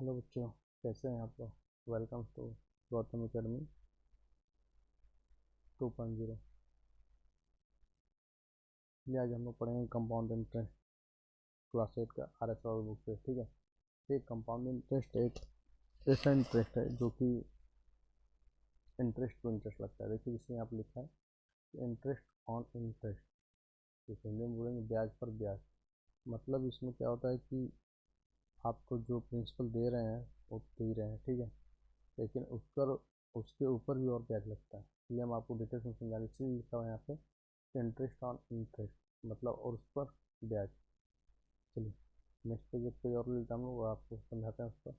Hello बच्चों, कैसे हैं आप लोग। Welcome to Gautam academy 2.0। ये आज हम लोग पढ़ेंगे कंपाउंड इंटरेस्ट क्लास 8 का RS रावल बुक से। ठीक है, ये कंपाउंड इंटरेस्ट एक ऐसा इंटरेस्ट है जो कि इंटरेस्ट टू इंटरेस्ट लगता है। देखिए इसमें आप लिखा है इंटरेस्ट ऑन इंटरेस्ट, तो हिंदी में बोलेंगे ब्याज पर ब्याज। मतलब इसमें क्या होता है कि आपको जो प्रिंसिपल दे रहे हैं वो दे ही रहे हैं, ठीक है, लेकिन उसके ऊपर भी और ब्याज लगता है। ये हम आपको डिटेल्स में समझा, इसीलिए लिखा हुआ है यहाँ पे इंटरेस्ट ऑन इंटरेस्ट, मतलब और उस पर ब्याज। चलिए नेक्स्ट पेज, एक पेज और लेते हम लोग, आपको समझाते हैं उस पर।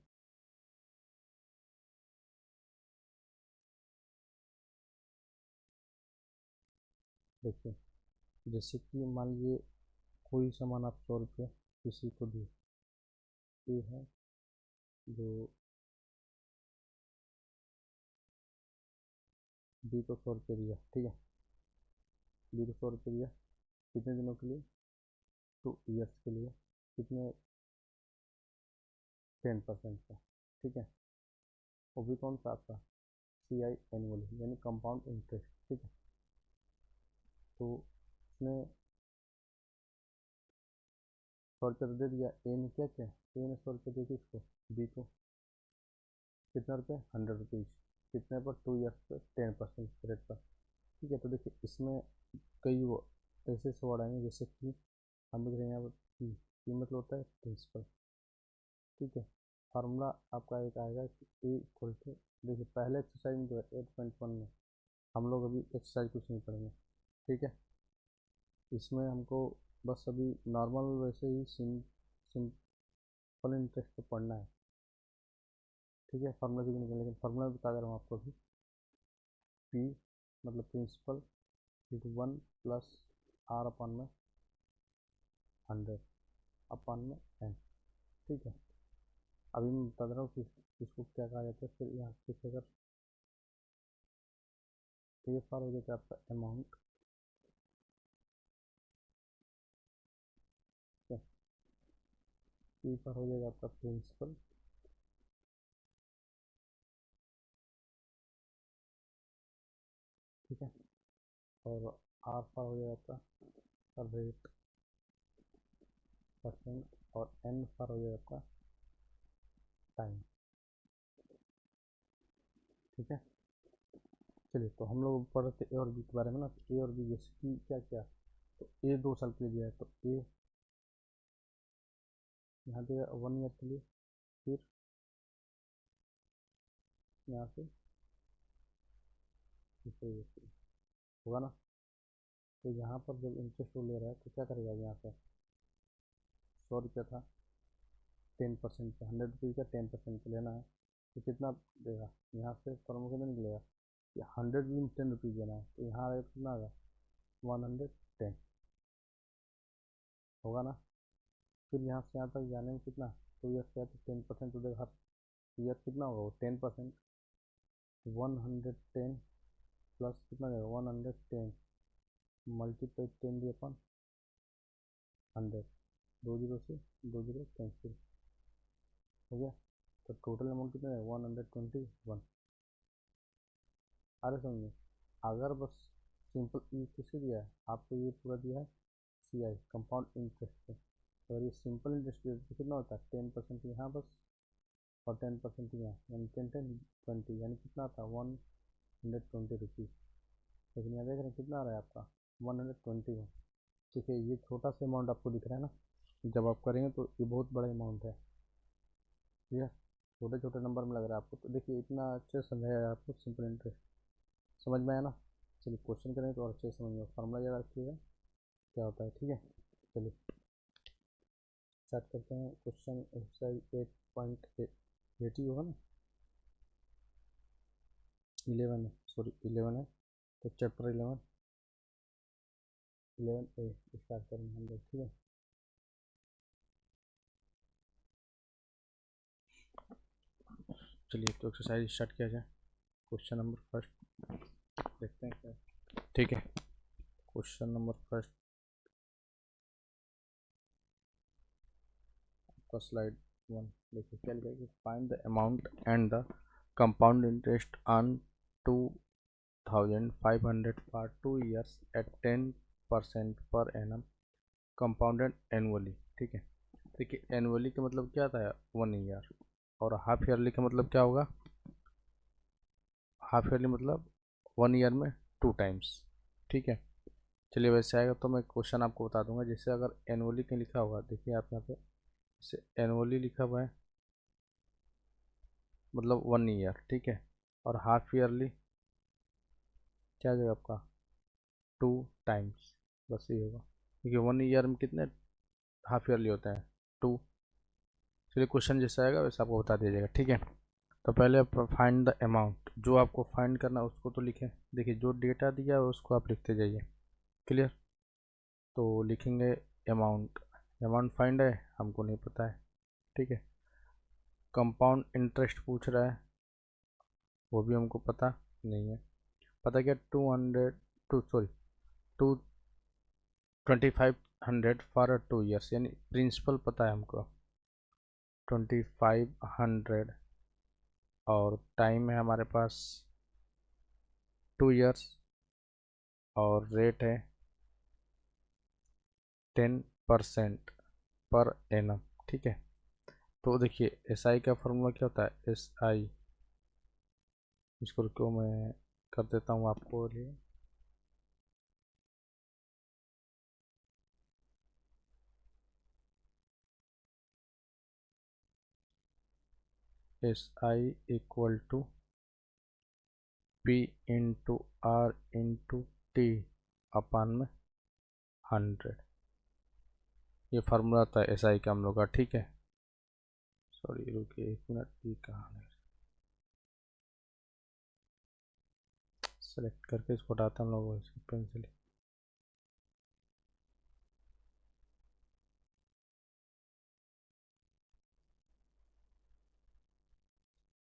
देखिए जैसे कि मान लीजिए कोई सामान आप 100 रुपये किसी को दिए, ये है जो बी को 100 रुपये दिया, ठीक है, बी को 100 रुपये दिया कितने दिनों के लिए, 2 ईयर्स के लिए, कितने 10% का, ठीक है, वो भी कौन सा आपका CI एनुअली यानी कंपाउंड इंटरेस्ट, ठीक है। तो उसने 100 रुपये तो दे दिया, ए ने क्या किया, ए ने 100 रुपये दे दिए उसको, बी को कितना रुपये 100 रुपीज़, कितने पर 2 ईयर्स पर 10% रेट पर, ठीक है। तो देखिए इसमें कई वो ऐसे ऐसे वर्ड आएंगे, जैसे कि हम लिख रहे हैं यहाँ पर पी मतलब होता है प्रिंसिपल, ठीक है। फार्मूला आपका एक आएगा कि ए इक्वल टू, देखिए पहले एक्सरसाइज में जो है 8.1 में हम लोग अभी एक्सरसाइज कुछ नहीं पढ़ेंगे, ठीक है। इसमें हमको बस अभी नॉर्मल वैसे ही सिंपल इंटरेस्ट को पढ़ना है, ठीक है। फार्मूला कुछ नहीं, लेकिन फार्मूला बता दे रहा हूँ आपको भी। पी मतलब प्रिंसिपल इंटू 1 प्लस आर अपन में 100 अपन में एन, ठीक है। अभी मैं बता दे रहा हूँ कि इसको क्या कहा जाता है। फिर यहाँ से अगर ये फार हो जाता है आपका अमाउंट, पी फार हो जाएगा आपका प्रिंसिपल, ठीक है, और आर फार हो जाएगा आपका रेट परसेंट, और एन फार हो जाएगा आपका टाइम, ठीक है। चलिए तो हम लोग पढ़ रहे थे ए और बी के बारे में ना, तो ए और बी जैसे कि क्या क्या, तो ए 2 साल के लिए दिया है, तो ए यहाँ दिया 1 ईयर के लिए, फिर यहाँ से होगा ना। तो यहाँ पर जब इंटरेस्ट वो ले रहा है तो क्या करेगा, यहाँ से 100 रुपया था, 10% का 100 रुपीज़ का 10% का लेना है, तो कितना देगा, यहाँ से फॉर्मूला कितना निकलेगा, कि 100 में 10 रुपीज़ देना है, तो यहाँ रेट कितना आएगा 110 होगा ना। फिर यहाँ से यहाँ तक जाने में कितना 2 ईयर से, तो 10% तो देगा, हर ईयर कितना होगा वो 10%, 110 प्लस कितना देगा 110 मल्टीप्लाई 10 डी अपन 100, 2 जीरो से 2 जीरो कैंसिल हो गया, तो टोटल अमाउंट कितना है 121। अरे समझिए, अगर बस सिंपल ई किसे दिया है आपको, ये पूरा दिया है CI कंपाउंड इंटरेस्ट पे, तो अगर ये सिंपल इंटरेस्ट तो कितना होता है 10% यहाँ बस, और 10% यहाँ, यानी 10 10 20, यानी कितना आता है 120 रुपीज़। लेकिन यहाँ देख रहे हैं कितना आ रहा है आपका 121, ठीक है। ये छोटा सा अमाउंट आपको दिख रहा है ना, जब आप करेंगे तो ये बहुत बड़ा अमाउंट है, ठीक है। छोटे छोटे नंबर में लग रहा है आपको, तो देखिए इतना अच्छे से समझाया आपको, सिंपल इंटरेस्ट समझ में आया ना। चलिए क्वेश्चन करें तो और अच्छे से समझ में, फार्मूला याद रखिएगा क्या होता है, ठीक है। चलिए स्टार्ट करते हैं क्वेश्चन। एक्सरसाइज 8.8 ही होगा ना, 11 है, सॉरी 11 है, तो चैप्टर 11A स्टार्ट करेंगे हम लोग, ठीक है। चलिए तो एक्सरसाइज स्टार्ट किया जाए। क्वेश्चन नंबर फर्स्ट देखते हैं क्या, ठीक है। क्वेश्चन नंबर फर्स्ट आपका स्लाइड 1। देखिए क्या लिखा है कि find the amount and the compound interest on 2500 for 2 years at 10% per annum compounded annually. ठीक है, देखिए एनुअली का मतलब क्या था, 1 year, और हाफ ईयरली का मतलब क्या होगा, हाफ ईयरली मतलब 1 year में 2 times। ठीक है, चलिए वैसे आएगा तो मैं क्वेश्चन आपको बता दूंगा। जैसे अगर एनुअली का लिखा होगा, देखिए आप यहाँ पे जैसे एनुअली लिखा हुआ है मतलब 1 year, ठीक है, और हाफ ईयरली क्या आ जाएगा आपका 2 times, बस ये होगा, क्योंकि 1 year में कितने हाफ ईयरली होते हैं 2। चलिए क्वेश्चन जैसा आएगा वैसे आपको बता दिया जाएगा। ठीक है, तो पहले आप फाइंड द अमाउंट, जो आपको फाइंड करना है उसको तो लिखें। देखिए जो डेटा दिया है उसको आप लिखते जाइए। क्लियर, तो लिखेंगे अमाउंट, अमाउंट फाइंड है, हमको नहीं पता है। ठीक है, कंपाउंड इंटरेस्ट पूछ रहा है, वो भी हमको पता नहीं है। पता क्या, 200 टू सॉरी 2500 फॉर 2 years, यानी प्रिंसिपल पता है हमको 2500, और टाइम है हमारे पास 2 years, और रेट है 10% पर एनम। ठीक है, तो देखिए एस आई का फॉर्मूला क्या होता है, एस आई, इसको रुको मैं कर देता हूँ आपको लिए। S I equal to P into R into T upon में 100, ये फार्मूला आता है एस आई का हम लोग का। ठीक है, सॉरी रुकिए 1 मिनट, ये कहाँ है, सेलेक्ट करके इसको हटाते हम लोग पेंसिल।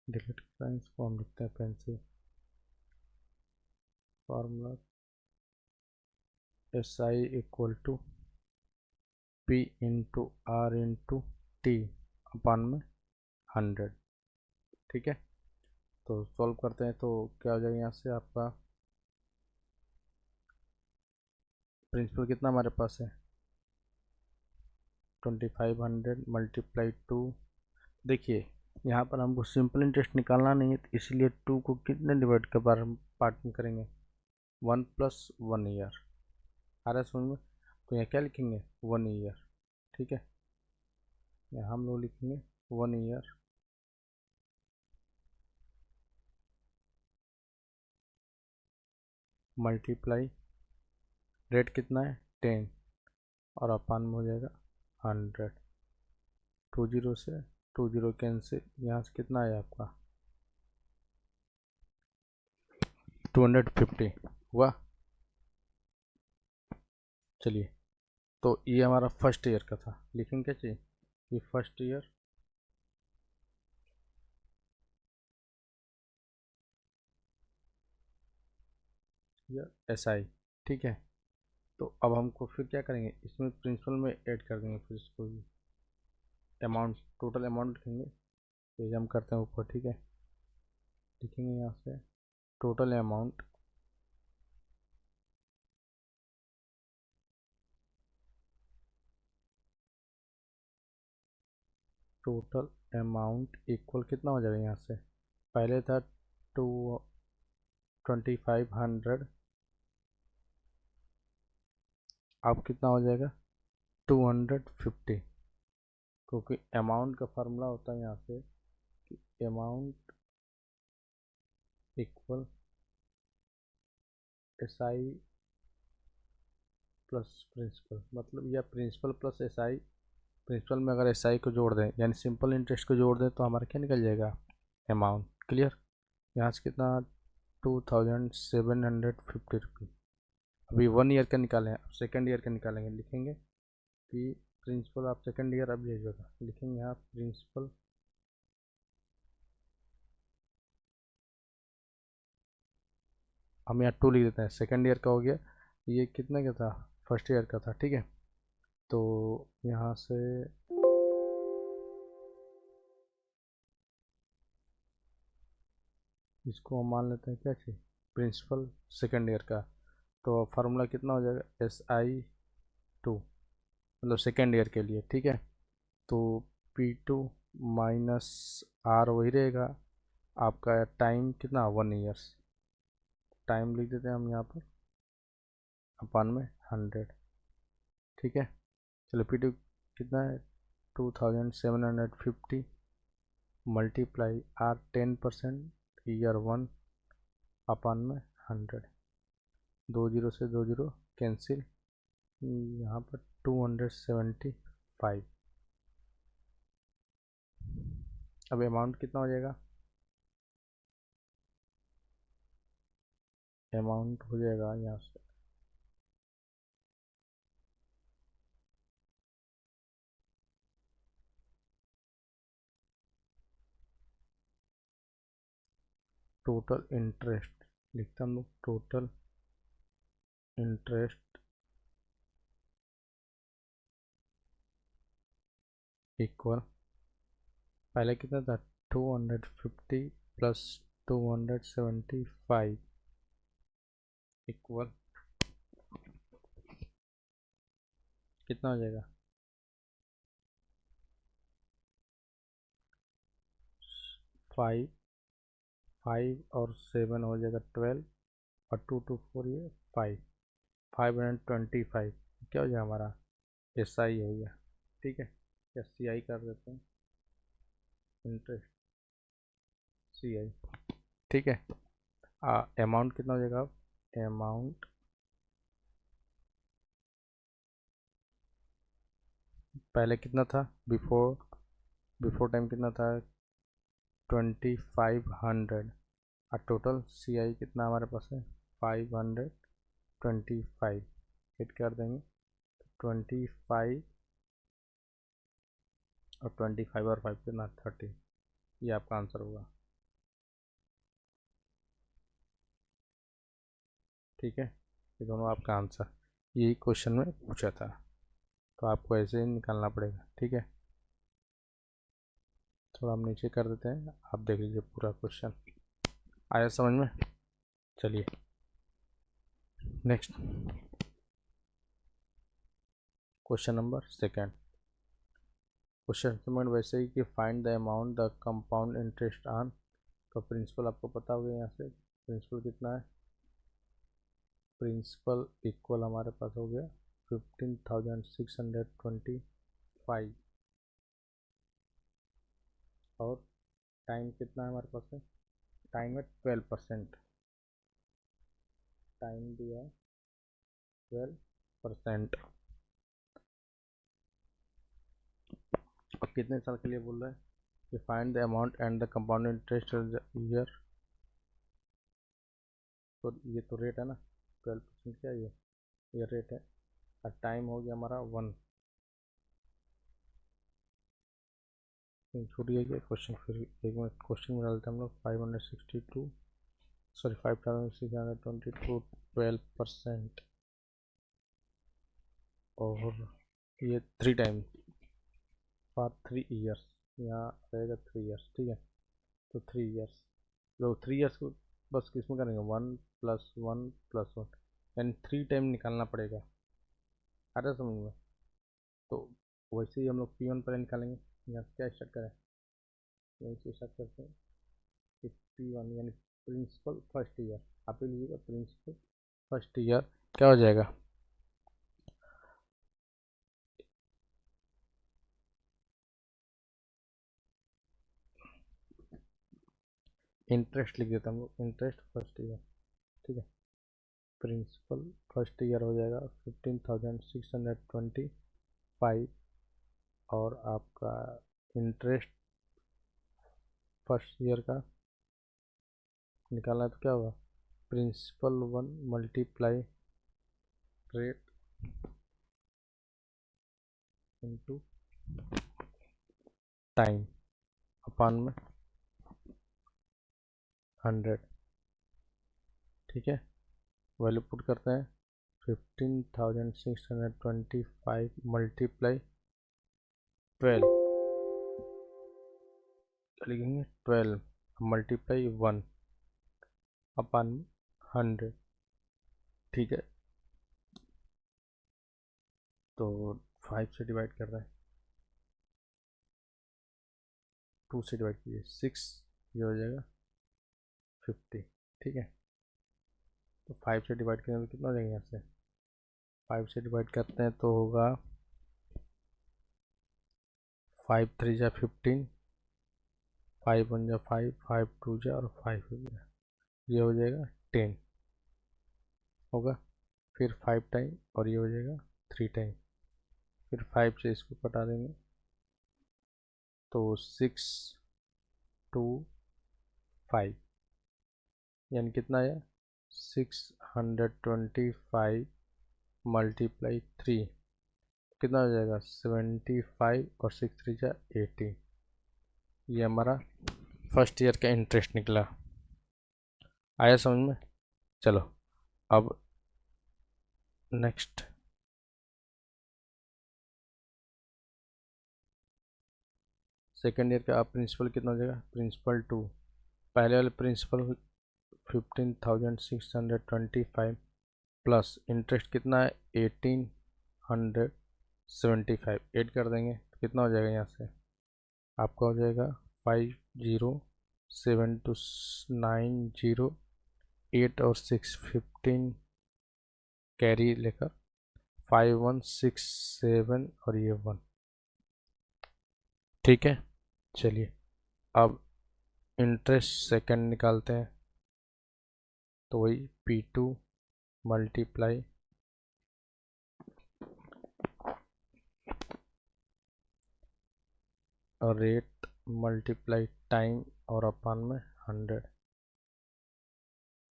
डिलीट करें इसको, हम लिखते हैं pencil. Formula S I equal to P into R into T upon में 100। ठीक है, तो सॉल्व करते हैं तो क्या हो जाएगा, यहाँ से आपका प्रिंसिपल कितना हमारे पास है 2500 मल्टीप्लाई 2। देखिए यहाँ पर हमको सिंपल इंटरेस्ट निकालना नहीं है, तो इसलिए 2 को कितने डिवाइड के बार पार्ट में करेंगे, 1 + 1 year। आ रहा है समझ में, तो यहाँ क्या लिखेंगे 1 year। ठीक है, यहाँ हम लोग लिखेंगे 1 year मल्टीप्लाई, रेट कितना है 10, और अपान में हो जाएगा 100। 20 से 20 कैंसिल, यहाँ से कितना आया आपका 250 हुआ। चलिए, तो ये हमारा फर्स्ट ईयर का था, लिखेंगे क्या चाहिए, ये फर्स्ट ईयर या एस आई। ठीक है, तो अब हमको फिर क्या करेंगे, इसमें प्रिंसिपल में ऐड कर देंगे, फिर इसको अमाउंट, टोटल अमाउंट लिखेंगे, पेज हम करते हैं ऊपर। ठीक है, लिखेंगे यहाँ से टोटल अमाउंट इक्वल कितना हो जाएगा, यहाँ से पहले था 2500, अब कितना हो जाएगा 250, क्योंकि अमाउंट का फार्मूला होता है यहाँ से कि amount equal S I plus principal, मतलब या principal plus S I. Principal में अगर एस आई को जोड़ दें यानी सिंपल इंटरेस्ट को जोड़ दें तो हमारा क्या निकल जाएगा अमाउंट। क्लियर, यहाँ से कितना 2750 रुपये। अभी 1 year का निकालें, अब सेकेंड ईयर का निकालेंगे, लिखेंगे कि प्रिंसिपल आप सेकेंड ईयर अब लीजिएगा, लिखेंगे यहाँ प्रिंसिपल हम यहाँ 2 लिख देते हैं, सेकेंड ईयर का हो गया, ये कितने का था फर्स्ट ईयर का था। ठीक है, तो यहाँ से इसको हम मान लेते हैं क्या चाहिए, प्रिंसिपल सेकेंड ईयर का। तो फार्मूला कितना हो जाएगा, SI2, मतलब सेकेंड ईयर के लिए, ठीक है। तो P2 माइनस R वही रहेगा आपका, टाइम कितना 1 ईयर्स, टाइम लिख देते हैं हम यहाँ पर अपान में 100, ठीक है। चलो P2 कितना है 2750 मल्टीप्लाई R 10% ईयर 1 अपान में 100, 2 जीरो से 2 जीरो कैंसिल, यहाँ पर 275। अब अमाउंट कितना हो जाएगा, अमाउंट हो जाएगा यहाँ से टोटल इंटरेस्ट, लिखते हम लोग टोटल इंटरेस्ट इक्वल, पहले कितना था 250 प्लस 275 इक्वल कितना हो जाएगा, 5 और 7 हो जाएगा 12, और 2 2 4 ये 525, क्या हो जाएगा हमारा SI हो गया, ठीक है। SCI कर देते हैं, इंटरेस्ट CI, ठीक है। अमाउंट कितना हो जाएगा, अमाउंट पहले कितना था, बिफोर बिफोर टाइम कितना था 2500, और टोटल CI कितना हमारे पास है 525, हिट कर देंगे 25 और 25 और 5 कितना 30, ये आपका आंसर होगा, ठीक है। ये दोनों आपका आंसर, यही क्वेश्चन में पूछा था, तो आपको ऐसे ही निकालना पड़ेगा, ठीक है। थोड़ा हम नीचे कर देते हैं, आप देख लीजिए पूरा क्वेश्चन, आया समझ में। चलिए next question number second. Question number वैसे ही कि find the amount the compound interest on, तो प्रिंसिपल आपको पता होगा, यहाँ से प्रिंसिपल कितना है, प्रिंसिपल इक्वल हमारे पास हो गया 15,625, और टाइम कितना है हमारे पास है, टाइम है 12%, टाइम दिया है 12%, और कितने साल के लिए बोल रहा है कि find the amount and the compound interest year, तो ये तो रेट है ना 12%, क्या ये रेट है, और टाइम हो गया हमारा 1, छूट गया क्या क्वेश्चन, फिर एक मिनट क्वेश्चन में डालते हैं हम लोग 562, सॉरी 5622, 12%, और ये 3 टाइम फॉर 3 ईयर्स, यहाँ रहेगा 3 ईयर्स, ठीक है। तो 3 ईयर्स, लोग 3 ईयर्स को बस किसमें करेंगे 1+1+1, यानी 3 टाइम निकालना पड़ेगा, आ रहा है समझ में। तो वैसे ही हम लोग P1 पहले निकालेंगे, यहाँ से क्या स्टार्ट करें, यहीं से स्टार्ट करते हैं कि P1 यानी प्रिंसिपल फर्स्ट ईयर, आप ही लीजिएगा प्रिंसिपल फर्स्ट ईयर, क्या हो जाएगा, इंटरेस्ट लिख देते हैं हम लोग, इंटरेस्ट फर्स्ट ईयर, ठीक है। प्रिंसिपल फर्स्ट ईयर हो जाएगा 15,625, और आपका इंटरेस्ट फर्स्ट ईयर का निकालना है, तो क्या होगा principal 1 multiply rate into time upon में 100, ठीक है। वैल्यू पुट करते हैं 15,625 मल्टीप्लाई 12, लिखेंगे 12 मल्टीप्लाई 1, अपन 100, ठीक है। तो 5 से डिवाइड कर रहा है, 2 से डिवाइड कीजिए 6, ये हो जाएगा 50, ठीक है। तो 5 से डिवाइड करेंगे तो कितना हो जाएगा, यहाँ से 5 से डिवाइड करते हैं तो होगा 5 3 जा 15, 5 1 जा 5, 5 2 जा और 5 हो गया, ये हो जाएगा 10 होगा। फिर 5 टाइम और ये हो जाएगा 3 टाइम, फिर 5 से इसको कटा देंगे तो 6 2 5, यानी कितना आया 625 मल्टीप्लाई 3, कितना हो जाएगा 75 और 6 3 जा 80। ये हमारा फर्स्ट ईयर का इंटरेस्ट निकला। आया समझ में? चलो अब नेक्स्ट, सेकेंड ईयर का प्रिंसिपल कितना हो जाएगा, प्रिंसिपल 2, पहले वाले प्रिंसिपल 15,625 प्लस इंटरेस्ट कितना है 1875, ऐड कर देंगे तो कितना हो जाएगा, यहाँ से आपका हो जाएगा 507290, 8 और 6 15 कैरी लेकर 5167 और ये 1, ठीक है। चलिए अब इंटरेस्ट सेकंड निकालते हैं, तो वही P2 मल्टीप्लाई और रेट मल्टीप्लाई टाइम और अपन में 100,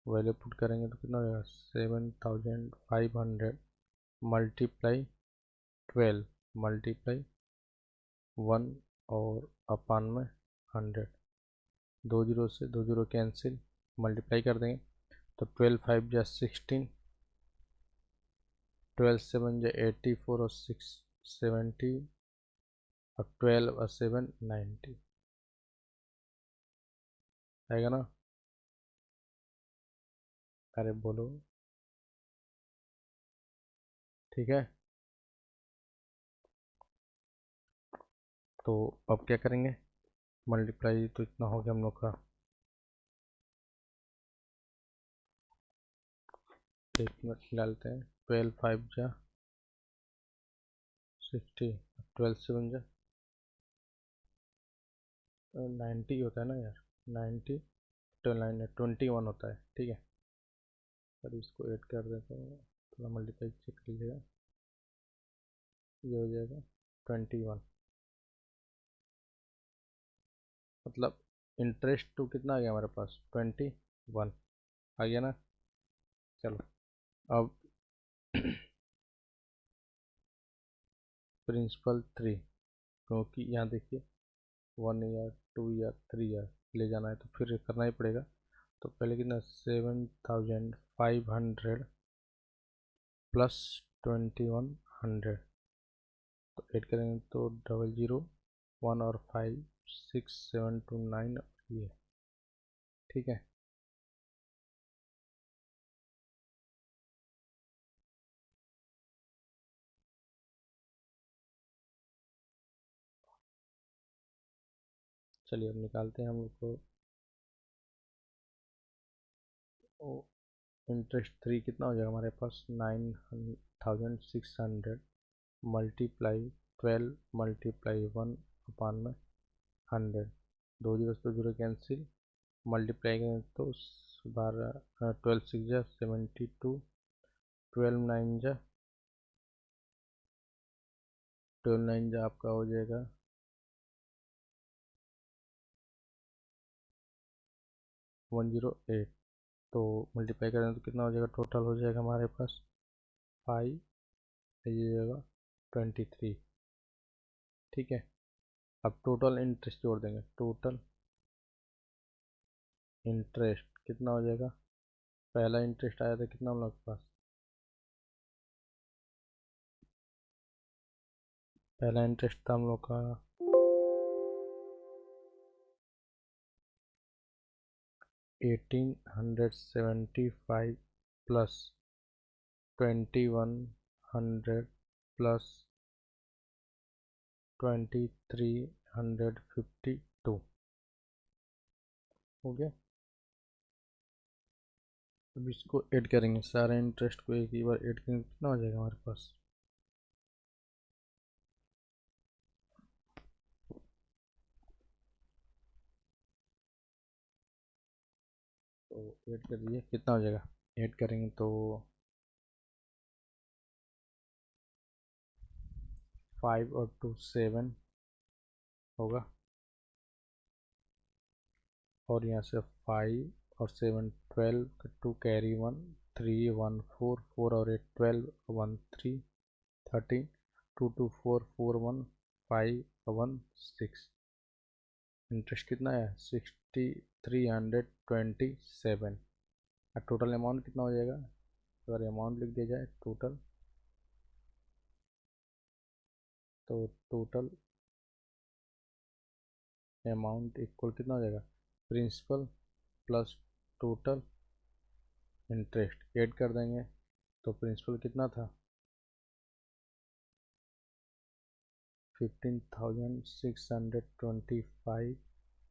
वैल्यू पुट करेंगे तो कितना हो जाएगा 7500 मल्टीप्लाई 12 मल्टीप्लाई 1 और अपन में 100, 2 जीरो से 2 जीरो कैंसिल, मल्टीप्लाई कर देंगे तो 12 5 जा 16, 12 7 जा 84 और 6 70 और 12 और 7 90, आएगा ना? अरे बोलो, ठीक है। तो अब क्या करेंगे, मल्टीप्लाई तो इतना हो गया हम लोग का, एक मिनट डालते हैं, 12 5 जा 60, 12 7 जा 90 होता है ना यार, 90 9 21 होता है, ठीक है। पर इसको ऐड कर देते हैं, थोड़ा मल्टीप्लाई चेक कीजिएगा, ये हो जाएगा 21, मतलब इंटरेस्ट टू कितना आ गया हमारे पास 21 आ गया ना। चलो अब प्रिंसिपल 3, क्योंकि यहाँ देखिए 1 ईयर 2 ईयर 3 ईयर ले जाना है तो फिर करना ही पड़ेगा। तो पहले कितना 7500 प्लस 2100, तो ऐड करेंगे तो 001 और 5 6 7 2 9, ये ठीक है। चलिए अब निकालते हैं हम लोग को, इंटरेस्ट 3 कितना हो जाएगा हमारे पास 9600 मल्टीप्लाई 12 मल्टीप्लाई 1 अपान में 100, 2 जीरो से 2 जीरो कैंसिल, मल्टीप्लाई करें तो 12 12 6 जा 72, 12 9 जा 12 9 जा आपका हो जाएगा 108, तो मल्टीप्लाई करें तो कितना हो जाएगा, टोटल हो जाएगा हमारे पास 5, ये जाएगा 23, ठीक है। अब टोटल इंटरेस्ट जोड़ देंगे, टोटल इंटरेस्ट कितना हो जाएगा, पहला इंटरेस्ट आया था कितना हम लोग के पास, पहला इंटरेस्ट था हम लोग का 1875 प्लस 2100 प्लस 2352 हो गया। अब इसको ऐड करेंगे, सारे इंटरेस्ट को एक ही बार ऐड करेंगे, कितना हो जाएगा हमारे पास। तो ऐड कर दिए, कितना हो जाएगा, ऐड करेंगे तो 5 और 2 7 होगा, और यहाँ से 5 और 7 12, 2 कैरी 1 3 1 4 4 और 8 12 1 3 13 2 2 4 4 1 5 1 6। इंटरेस्ट कितना है 6327। और टोटल अमाउंट कितना हो जाएगा, अगर अमाउंट लिख दिया जाए टोटल, तो टोटल अमाउंट इक्वल कितना हो जाएगा, principal plus total interest add कर देंगे। तो प्रिंसिपल कितना था 15,625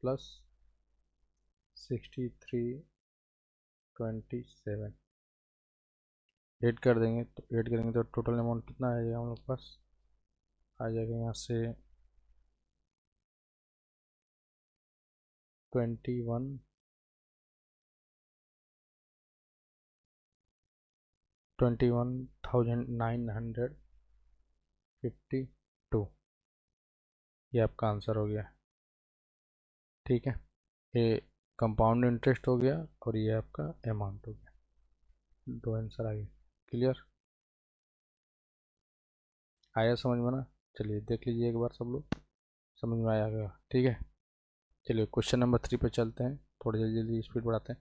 प्लस 6327 ऐड कर देंगे। तो ऐड करेंगे तो टोटल अमाउंट कितना आ जाएगा हम लोग पास, आ जाएगा यहाँ से 21,952। ये आपका आंसर हो गया, ठीक है। ये कंपाउंड इंटरेस्ट हो गया और ये आपका अमाउंट हो गया, दो आंसर आ गए। क्लियर, आया समझ में ना। चलिए देख लीजिए एक बार सब लोग, समझ में आया होगा, ठीक है। चलिए क्वेश्चन नंबर 3 पे चलते हैं, थोड़ी जल्दी जल्दी स्पीड बढ़ाते हैं।